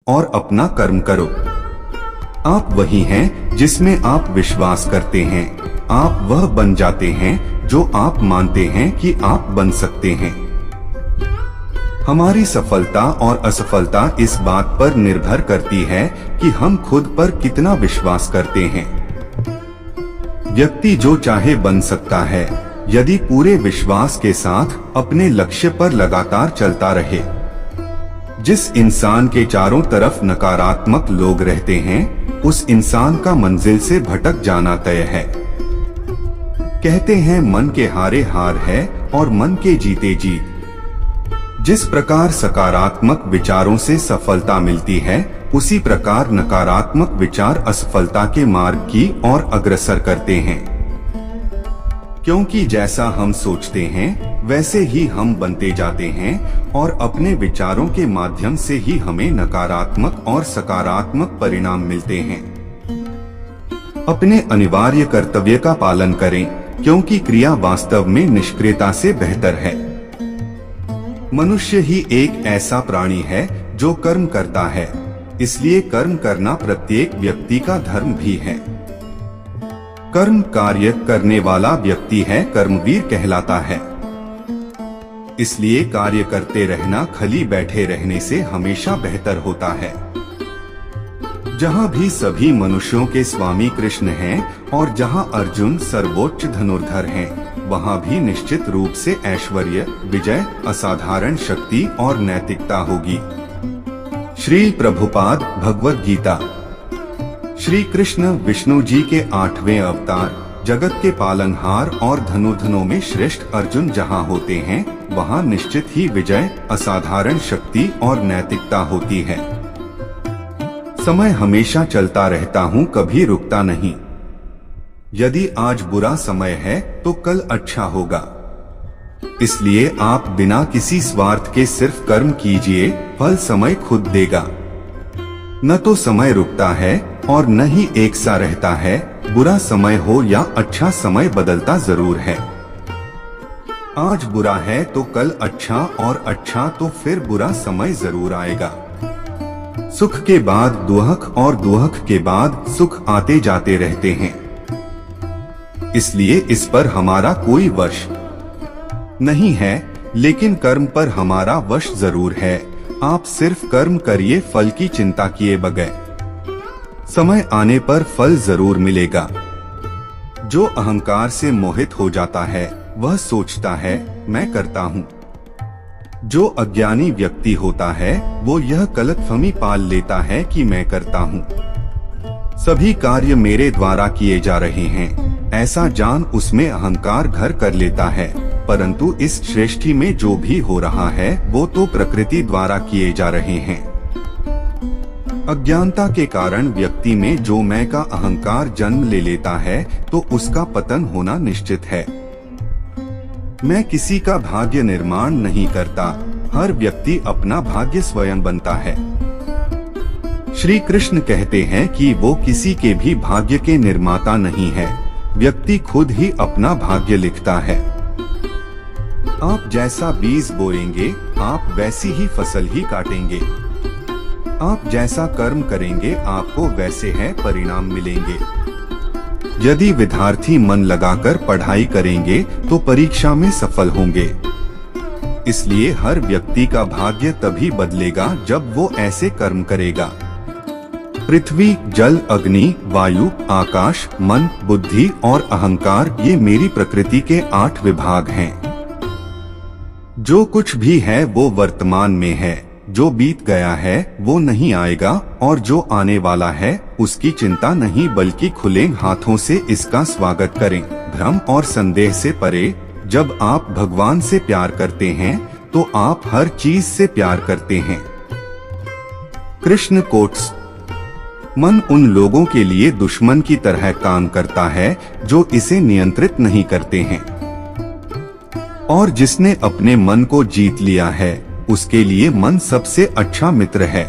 और अपना कर्म करो। आप वही हैं जिसमें आप विश्वास करते हैं। आप वह बन जाते हैं जो आप मानते हैं कि आप बन सकते हैं। हमारी सफलता और असफलता इस बात पर निर्भर करती है कि हम खुद पर कितना विश्वास करते हैं। व्यक्ति जो चाहे बन सकता है यदि पूरे विश्वास के साथ अपने लक्ष्य पर लगातार चलता रहे। जिस इंसान के चारों तरफ नकारात्मक लोग रहते हैं उस इंसान का मंजिल से भटक जाना तय है। कहते हैं मन के हारे हार है और मन के जीते जीत। जिस प्रकार सकारात्मक विचारों से सफलता मिलती है उसी प्रकार नकारात्मक विचार असफलता के मार्ग की ओर अग्रसर करते हैं। क्योंकि जैसा हम सोचते हैं वैसे ही हम बनते जाते हैं और अपने विचारों के माध्यम से ही हमें नकारात्मक और सकारात्मक परिणाम मिलते हैं। अपने अनिवार्य कर्तव्य का पालन करें क्योंकि क्रिया वास्तव में निष्क्रियता से बेहतर है। मनुष्य ही एक ऐसा प्राणी है जो कर्म करता है, इसलिए कर्म करना प्रत्येक व्यक्ति का धर्म भी है। कर्म कार्य करने वाला व्यक्ति है कर्मवीर कहलाता है। इसलिए कार्य करते रहना खाली बैठे रहने से हमेशा बेहतर होता है। जहाँ भी सभी मनुष्यों के स्वामी कृष्ण हैं और जहाँ अर्जुन सर्वोच्च धनुर्धर हैं, वहाँ भी निश्चित रूप से ऐश्वर्य, विजय, असाधारण शक्ति और नैतिकता होगी। श्री प्रभुपाद भगवद गीता। श्री कृष्ण विष्णु जी के 8वें अवतार, जगत के पालनहार और धनुर्धनों में श्रेष्ठ अर्जुन जहाँ होते हैं वहाँ निश्चित ही विजय, असाधारण शक्ति और नैतिकता होती है। समय हमेशा चलता रहता हूँ, कभी रुकता नहीं। यदि आज बुरा समय है तो कल अच्छा होगा। इसलिए आप बिना किसी स्वार्थ के सिर्फ कर्म कीजिए, फल समय खुद देगा। न तो समय रुकता है और न ही एक सा रहता है। बुरा समय हो या अच्छा समय बदलता जरूर है। आज बुरा है तो कल अच्छा और अच्छा तो फिर बुरा समय जरूर आएगा। सुख के बाद दुख और दुख के बाद सुख आते जाते रहते हैं। इसलिए इस पर हमारा कोई वश नहीं है, लेकिन कर्म पर हमारा वश जरूर है। आप सिर्फ कर्म करिए, फल की चिंता किए बगैर। समय आने पर फल जरूर मिलेगा। जो अहंकार से मोहित हो जाता है वह सोचता है मैं करता हूँ। जो अज्ञानी व्यक्ति होता है वो यह गलतफहमी पाल लेता है कि मैं करता हूँ। सभी कार्य मेरे द्वारा किए जा रहे हैं, ऐसा जान उसमें अहंकार घर कर लेता है। परंतु इस सृष्टि में जो भी हो रहा है वो तो प्रकृति द्वारा किए जा रहे हैं। अज्ञानता के कारण व्यक्ति में जो मैं का अहंकार जन्म ले लेता है तो उसका पतन होना निश्चित है। मैं किसी का भाग्य निर्माण नहीं करता, हर व्यक्ति अपना भाग्य स्वयं बनता है। श्री कृष्ण कहते हैं कि वो किसी के भी भाग्य के निर्माता नहीं है, व्यक्ति खुद ही अपना भाग्य लिखता है। आप जैसा बीज बोएंगे आप वैसी ही फसल ही काटेंगे। आप जैसा कर्म करेंगे आपको वैसे है परिणाम मिलेंगे। यदि विद्यार्थी मन लगाकर पढ़ाई करेंगे तो परीक्षा में सफल होंगे। इसलिए हर व्यक्ति का भाग्य तभी बदलेगा जब वो ऐसे कर्म करेगा। पृथ्वी, जल, अग्नि, वायु, आकाश, मन, बुद्धि और अहंकार ये मेरी प्रकृति के 8 विभाग हैं। जो कुछ भी है वो वर्तमान में है, जो बीत गया है वो नहीं आएगा और जो आने वाला है उसकी चिंता नहीं, बल्कि खुले हाथों से इसका स्वागत करें। भ्रम और संदेह से परे। जब आप भगवान से प्यार करते हैं तो आप हर चीज से प्यार करते हैं। कृष्ण कोट्स। मन उन लोगों के लिए दुश्मन की तरह काम करता है जो इसे नियंत्रित नहीं करते हैं, और जिसने अपने मन को जीत लिया है उसके लिए मन सबसे अच्छा मित्र है।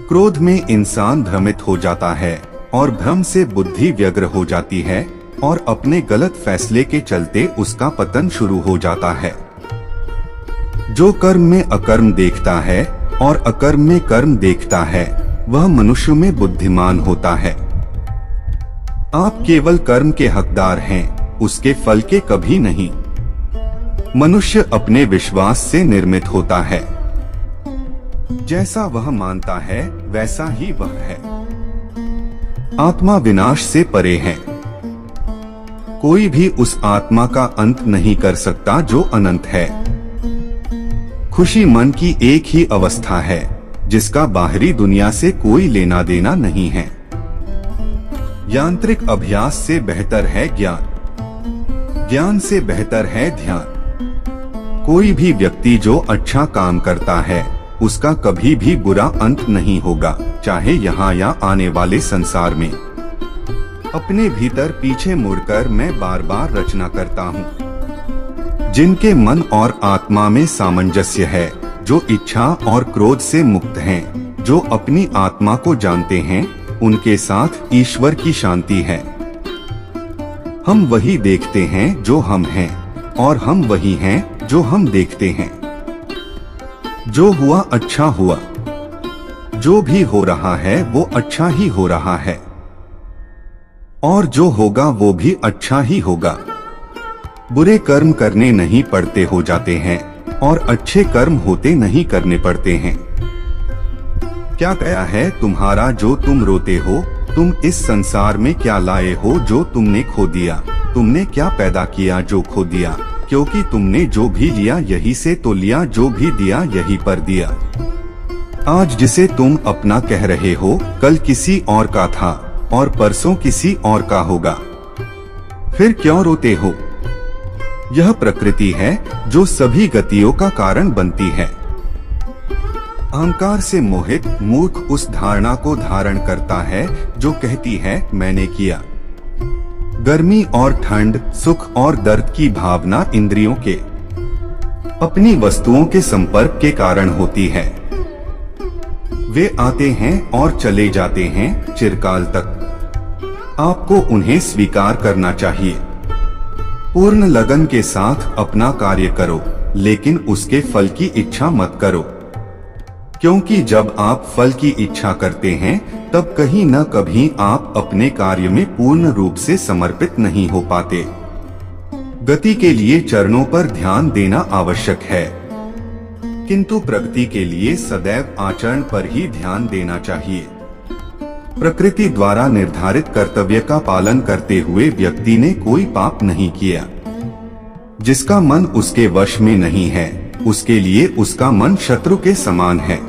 क्रोध में इंसान भ्रमित हो जाता है और भ्रम से बुद्धि व्यग्र हो जाती है और अपने गलत फैसले के चलते उसका पतन शुरू हो जाता है। जो कर्म में अकर्म देखता है और अकर्म में कर्म देखता है वह मनुष्य में बुद्धिमान होता है। आप केवल कर्म के हकदार हैं, उसके फल के कभी नहीं। मनुष्य अपने विश्वास से निर्मित होता है। जैसा वह मानता है वैसा ही वह है। आत्मा विनाश से परे है। कोई भी उस आत्मा का अंत नहीं कर सकता जो अनंत है। खुशी मन की एक ही अवस्था है जिसका बाहरी दुनिया से कोई लेना देना नहीं है। यांत्रिक अभ्यास से बेहतर है ज्ञान, ज्ञान से बेहतर है ध्यान। कोई भी व्यक्ति जो अच्छा काम करता है उसका कभी भी बुरा अंत नहीं होगा, चाहे यहाँ या आने वाले संसार में। अपने भीतर पीछे मुड़कर मैं बार बार रचना करता हूँ। जिनके मन और आत्मा में सामंजस्य है, जो इच्छा और क्रोध से मुक्त हैं, जो अपनी आत्मा को जानते हैं, उनके साथ ईश्वर की शांति है। हम वही देखते हैं जो हम हैं, और हम वही हैं जो हम देखते हैं। जो हुआ अच्छा हुआ, जो भी हो रहा है वो अच्छा ही हो रहा है, और जो होगा वो भी अच्छा ही होगा। बुरे कर्म करने नहीं पड़ते हो जाते हैं, और अच्छे कर्म होते नहीं करने पड़ते हैं। क्या कहा है तुम्हारा जो तुम रोते हो? तुम इस संसार में क्या लाए हो जो तुमने खो दिया? तुमने क्या पैदा किया जो खो दिया? क्योंकि तुमने जो भी लिया यही से तो लिया, जो भी दिया यही पर दिया। आज जिसे तुम अपना कह रहे हो कल किसी और का था, और परसों किसी और का होगा। फिर क्यों रोते हो? यह प्रकृति है जो सभी गतियों का कारण बनती है। अहंकार से मोहित मूर्ख उस धारणा को धारण करता है जो कहती है मैंने किया। गर्मी और ठंड, सुख और दर्द की भावना इंद्रियों के अपनी वस्तुओं के संपर्क के कारण होती है। वे आते हैं और चले जाते हैं चिरकाल तक। आपको उन्हें स्वीकार करना चाहिए। पूर्ण लगन के साथ अपना कार्य करो, लेकिन उसके फल की इच्छा मत करो, क्योंकि जब आप फल की इच्छा करते हैं तब कहीं न कहीं आप अपने कार्य में पूर्ण रूप से समर्पित नहीं हो पाते। गति के लिए चरणों पर ध्यान देना आवश्यक है, किंतु प्रगति के लिए सदैव आचरण पर ही ध्यान देना चाहिए। प्रकृति द्वारा निर्धारित कर्तव्य का पालन करते हुए व्यक्ति ने कोई पाप नहीं किया। जिसका मन उसके वश में नहीं है, उसके लिए उसका मन शत्रु के समान है।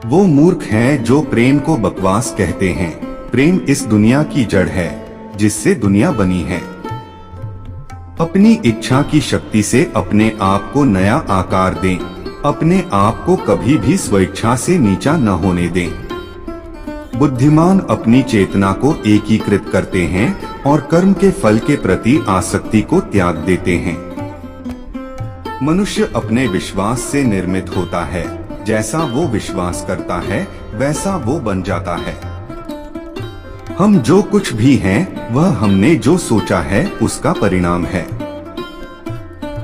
वो मूर्ख हैं जो प्रेम को बकवास कहते हैं। प्रेम इस दुनिया की जड़ है जिससे दुनिया बनी है। अपनी इच्छा की शक्ति से अपने आप को नया आकार दें। अपने आप को कभी भी स्वेच्छा से नीचा न होने दें। बुद्धिमान अपनी चेतना को एकीकृत करते हैं और कर्म के फल के प्रति आसक्ति को त्याग देते हैं। मनुष्य अपने विश्वास से निर्मित होता है। जैसा वो विश्वास करता है वैसा वो बन जाता है। हम जो कुछ भी हैं वह हमने जो सोचा है उसका परिणाम है।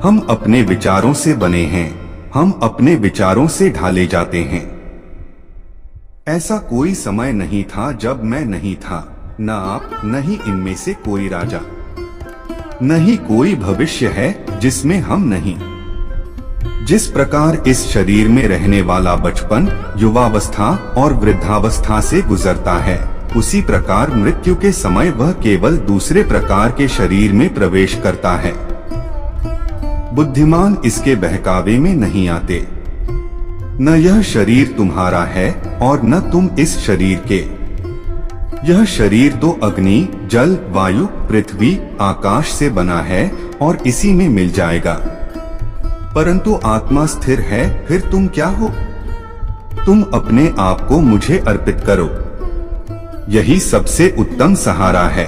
हम अपने विचारों से बने हैं, हम अपने विचारों से ढाले जाते हैं। ऐसा कोई समय नहीं था जब मैं नहीं था, न आप, न ही इनमें से कोई राजा, न ही कोई भविष्य है जिसमें हम नहीं। जिस प्रकार इस शरीर में रहने वाला बचपन, युवावस्था और वृद्धावस्था से गुजरता है, उसी प्रकार मृत्यु के समय वह केवल दूसरे प्रकार के शरीर में प्रवेश करता है। बुद्धिमान इसके बहकावे में नहीं आते। न यह शरीर तुम्हारा है और न तुम इस शरीर के। यह शरीर तो अग्नि, जल, वायु, पृथ्वी, आकाश से बना है और इसी में मिल जाएगा। परंतु आत्मा स्थिर है। फिर तुम क्या हो? तुम अपने आप को मुझे अर्पित करो। यही सबसे उत्तम सहारा है।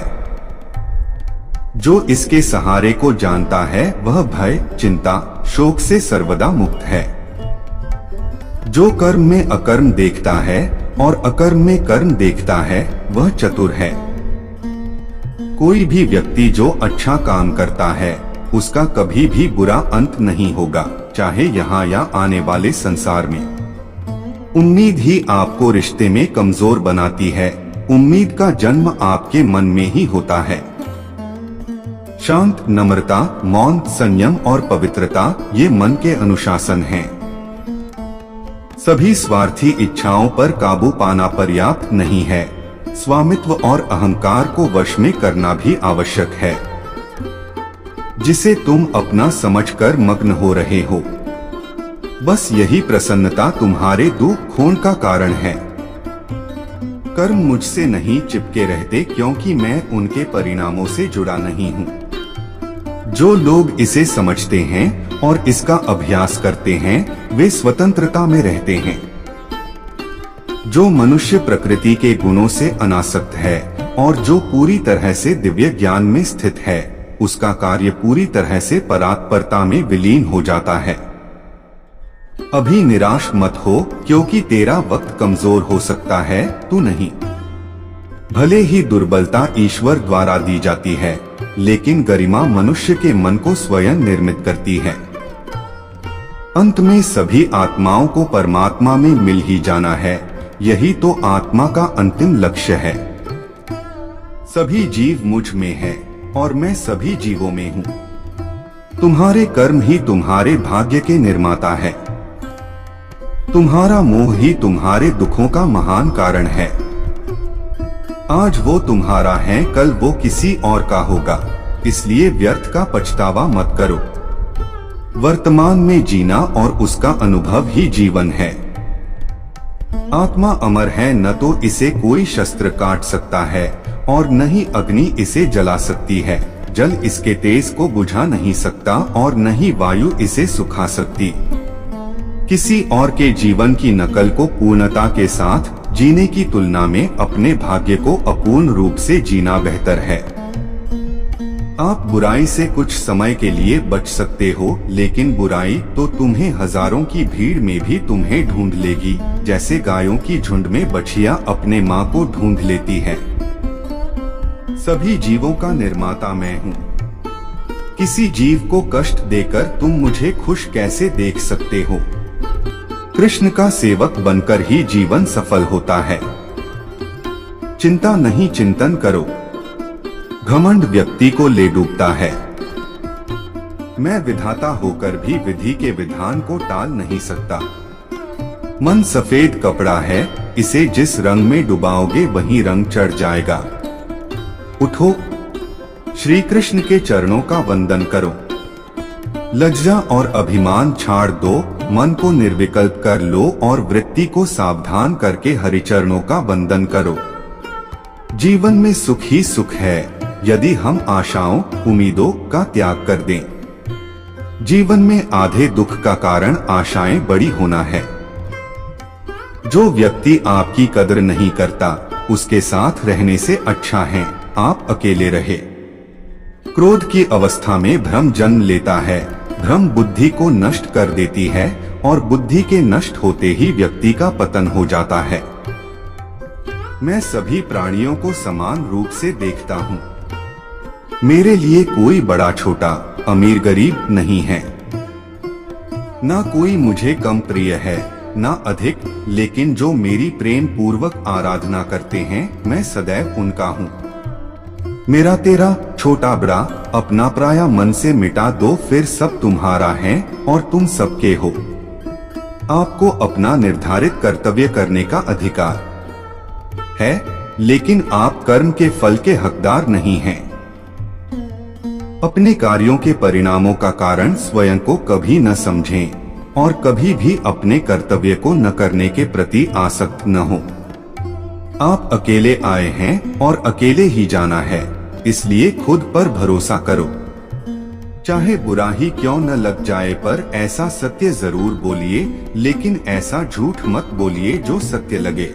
जो इसके सहारे को जानता है वह भय, चिंता, शोक से सर्वदा मुक्त है। जो कर्म में अकर्म देखता है और अकर्म में कर्म देखता है वह चतुर है। कोई भी व्यक्ति जो अच्छा काम करता है उसका कभी भी बुरा अंत नहीं होगा। चाहे यहाँ या आने वाले संसार में। उम्मीद ही आपको रिश्ते में कमजोर बनाती है। उम्मीद का जन्म आपके मन में ही होता है। शांत, नम्रता, मौन, संयम और पवित्रता ये मन के अनुशासन हैं। सभी स्वार्थी इच्छाओं पर काबू पाना पर्याप्त नहीं है। स्वामित्व और अहंकार को वश में करना भी आवश्यक है, जिसे तुम अपना समझकर मग्न हो रहे हो। बस यही प्रसन्नता तुम्हारे दुख खोन का कारण है। कर्म मुझसे नहीं चिपके रहते क्योंकि मैं उनके परिणामों से जुड़ा नहीं हूँ। जो लोग इसे समझते हैं और इसका अभ्यास करते हैं वे स्वतंत्रता में रहते हैं। जो मनुष्य प्रकृति के गुणों से अनासक्त है और जो पूरी तरह से दिव्य ज्ञान में स्थित है, उसका कार्य पूरी तरह से परात्परता में विलीन हो जाता है। अभी निराश मत हो, क्योंकि तेरा वक्त कमजोर हो सकता है, तू नहीं। भले ही दुर्बलता ईश्वर द्वारा दी जाती है, लेकिन गरिमा मनुष्य के मन को स्वयं निर्मित करती है। अंत में सभी आत्माओं को परमात्मा में मिल ही जाना है। यही तो आत्मा का अंतिम लक्ष्य है। सभी जीव मुझ में है और मैं सभी जीवों में हूँ। तुम्हारे कर्म ही तुम्हारे भाग्य के निर्माता है। तुम्हारा मोह ही तुम्हारे दुखों का महान कारण है। आज वो तुम्हारा है, कल वो किसी और का होगा, इसलिए व्यर्थ का पछतावा मत करो। वर्तमान में जीना और उसका अनुभव ही जीवन है। आत्मा अमर है, न तो इसे कोई शस्त्र काट सकता है और न ही अग्नि इसे जला सकती है। जल इसके तेज को बुझा नहीं सकता और न ही वायु इसे सुखा सकती। किसी और के जीवन की नकल को पूर्णता के साथ जीने की तुलना में अपने भाग्य को अपूर्ण रूप से जीना बेहतर है। आप बुराई से कुछ समय के लिए बच सकते हो, लेकिन बुराई तो तुम्हें हजारों की भीड़ में भी तुम्हें ढूंढ लेगी, जैसे गायों की झुंड में बछिया अपने माँ को ढूंढ लेती है। सभी जीवों का निर्माता मैं हूँ। किसी जीव को कष्ट देकर तुम मुझे खुश कैसे देख सकते हो? कृष्ण का सेवक बनकर ही जीवन सफल होता है। चिंता नहीं, चिंतन करो। घमंड व्यक्ति को ले डूबता है। मैं विधाता होकर भी विधि के विधान को टाल नहीं सकता। मन सफेद कपड़ा है, इसे जिस रंग में डुबाओगे वही रंग चढ़ जाएगा। उठो, श्री कृष्ण के चरणों का वंदन करो। लज्जा और अभिमान छाड़ दो, मन को निर्विकल्प कर लो और वृत्ति को सावधान करके हरिचरणों का वंदन करो। जीवन में सुख ही सुख है यदि हम आशाओं, उम्मीदों का त्याग कर दें। जीवन में आधे दुख का कारण आशाएं बड़ी होना है। जो व्यक्ति आपकी कदर नहीं करता, उसके साथ रहने से अच्छा है आप अकेले रहे। क्रोध की अवस्था में भ्रम जन्म लेता है। भ्रम बुद्धि को नष्ट कर देती है और बुद्धि के नष्ट होते ही व्यक्ति का पतन हो जाता है। मैं सभी प्राणियों को समान रूप से देखता हूँ। मेरे लिए कोई बड़ा छोटा, अमीर गरीब नहीं है। ना कोई मुझे कम प्रिय है, ना अधिक, लेकिन जो मेरी प्रेम पूर्वक आराधना करते हैं, मैं सदैव उनका हूँ। मेरा तेरा, छोटा बड़ा, अपना पराया मन से मिटा दो, फिर सब तुम्हारा है और तुम सबके हो। आपको अपना निर्धारित कर्तव्य करने का अधिकार है, लेकिन आप कर्म के फल के हकदार नहीं हैं। अपने कार्यों के परिणामों का कारण स्वयं को कभी न समझें और कभी भी अपने कर्तव्य को न करने के प्रति आसक्त न हो। आप अकेले आए हैं और अकेले ही जाना है, इसलिए खुद पर भरोसा करो। चाहे बुरा ही क्यों न लग जाए, पर ऐसा सत्य जरूर बोलिए, लेकिन ऐसा झूठ मत बोलिए जो सत्य लगे।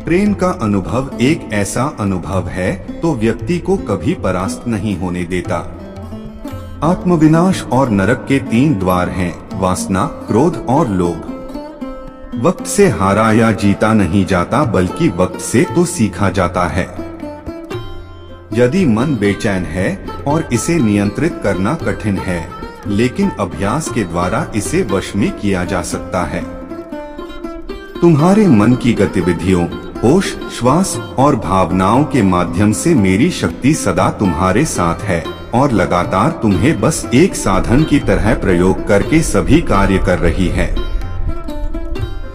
प्रेम का अनुभव एक ऐसा अनुभव है तो व्यक्ति को कभी परास्त नहीं होने देता। आत्मविनाश और नरक के 3 द्वार हैं, वासना, क्रोध और लोभ। वक्त से हारा या जीता नहीं जाता, बल्कि वक्त से तो सीखा जाता है। यदि मन बेचैन है और इसे नियंत्रित करना कठिन है, लेकिन अभ्यास के द्वारा इसे वश में किया जा सकता है। तुम्हारे मन की गतिविधियों, होश, श्वास और भावनाओं के माध्यम से मेरी शक्ति सदा तुम्हारे साथ है और लगातार तुम्हें बस एक साधन की तरह प्रयोग करके सभी कार्य कर रही है।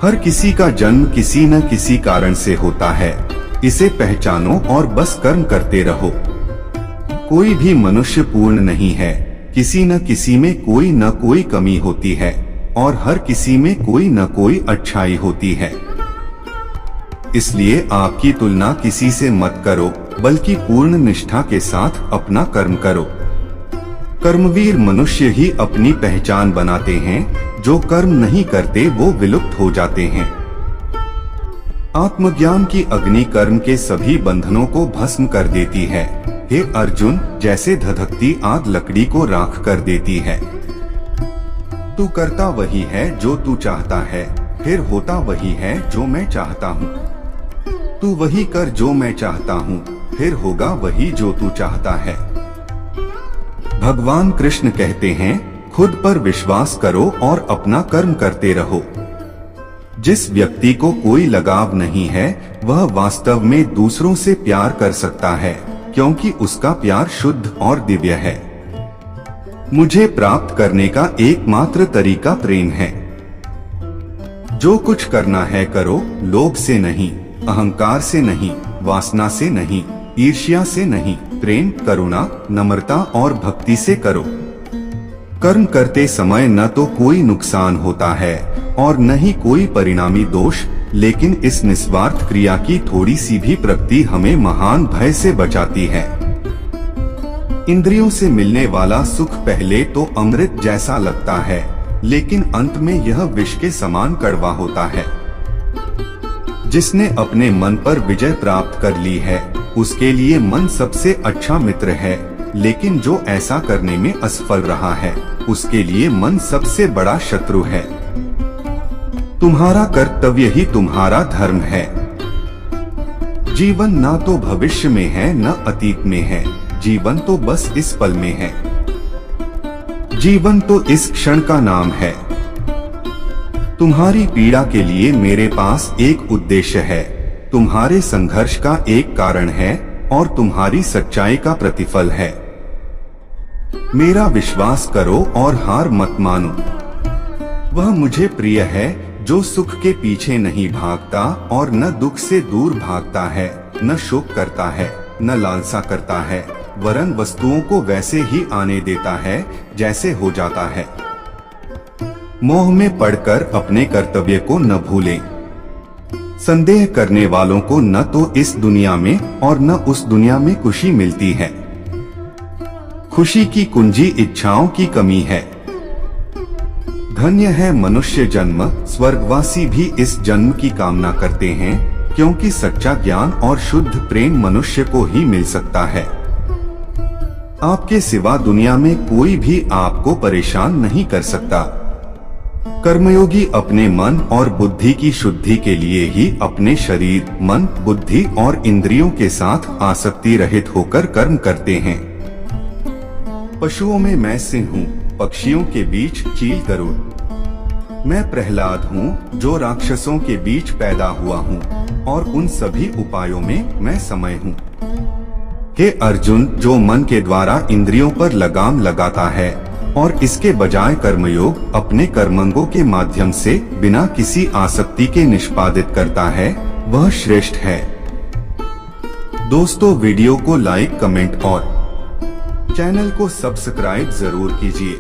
हर किसी का जन्म किसी न किसी कारण से होता है, इसे पहचानो और बस कर्म करते रहो। कोई भी मनुष्य पूर्ण नहीं है, किसी न किसी में कोई न कोई कमी होती है और हर किसी में कोई न कोई अच्छाई होती है। इसलिए आपकी तुलना किसी से मत करो, बल्कि पूर्ण निष्ठा के साथ अपना कर्म करो। कर्मवीर मनुष्य ही अपनी पहचान बनाते हैं, जो कर्म नहीं करते वो विलुप्त हो जाते हैं। आत्मज्ञान की अग्नि कर्म के सभी बंधनों को भस्म कर देती है। हे अर्जुन, जैसे धधकती आग लकड़ी को राख कर देती है। तू करता वही है जो तू चाहता है, फिर होता वही है जो मैं चाहता हूँ। तू वही कर जो मैं चाहता हूँ, फिर होगा वही जो तू चाहता है। भगवान कृष्ण कहते हैं, खुद पर विश्वास करो और अपना कर्म करते रहो। जिस व्यक्ति को कोई लगाव नहीं है, वह वास्तव में दूसरों से प्यार कर सकता है, क्योंकि उसका प्यार शुद्ध और दिव्य है। मुझे प्राप्त करने का एकमात्र तरीका प्रेम है। जो कुछ करना है करो, लोभ से नहीं, अहंकार से नहीं, वासना से नहीं, ईर्ष्या से नहीं, प्रेम, करुणा, नम्रता और भक्ति से करो। कर्म करते समय न तो कोई नुकसान होता है और न ही कोई परिणामी दोष, लेकिन इस निस्वार्थ क्रिया की थोड़ी सी भी प्रगति हमें महान भय से बचाती है। इंद्रियों से मिलने वाला सुख पहले तो अमृत जैसा लगता है, लेकिन अंत में यह विष के समान कड़वा होता है। जिसने अपने मन पर विजय प्राप्त कर ली है, उसके लिए मन सबसे अच्छा मित्र है, लेकिन जो ऐसा करने में असफल रहा है, उसके लिए मन सबसे बड़ा शत्रु है। तुम्हारा कर्तव्य ही तुम्हारा धर्म है। जीवन ना तो भविष्य में है न अतीत में है, जीवन तो बस इस पल में है। जीवन तो इस क्षण का नाम है। तुम्हारी पीड़ा के लिए मेरे पास एक उद्देश्य है, तुम्हारे संघर्ष का एक कारण है और तुम्हारी सच्चाई का प्रतिफल है। मेरा विश्वास करो और हार मत मानो। वह मुझे प्रिय है जो सुख के पीछे नहीं भागता और न दुख से दूर भागता है, न शोक करता है, न लालसा करता है, वरन वस्तुओं को वैसे ही आने देता है जैसे हो जाता है। मोह में पड़कर अपने कर्तव्य को न भूलें। संदेह करने वालों को न तो इस दुनिया में और न उस दुनिया में खुशी मिलती है। खुशी की कुंजी इच्छाओं की कमी है। धन्य है मनुष्य जन्म, स्वर्गवासी भी इस जन्म की कामना करते हैं, क्योंकि सच्चा ज्ञान और शुद्ध प्रेम मनुष्य को ही मिल सकता है। आपके सिवा दुनिया में कोई भी आपको परेशान नहीं कर सकता। कर्मयोगी अपने मन और बुद्धि की शुद्धि के लिए ही अपने शरीर, मन, बुद्धि और इंद्रियों के साथ आसक्ति रहित होकर कर्म करते हैं। पशुओं में मैं सिंह हूँ, पक्षियों के बीच चील गरुड़। मैं प्रहलाद हूँ जो राक्षसों के बीच पैदा हुआ हूँ और उन सभी उपायों में मैं समय हूँ। हे अर्जुन, जो मन के द्वारा इंद्रियों पर लगाम लगाता है और इसके बजाय कर्मयोग अपने कर्मंगों के माध्यम से बिना किसी आसक्ति के निष्पादित करता है, वह श्रेष्ठ है। दोस्तों, वीडियो को लाइक, कमेंट और चैनल को सब्सक्राइब जरूर कीजिए।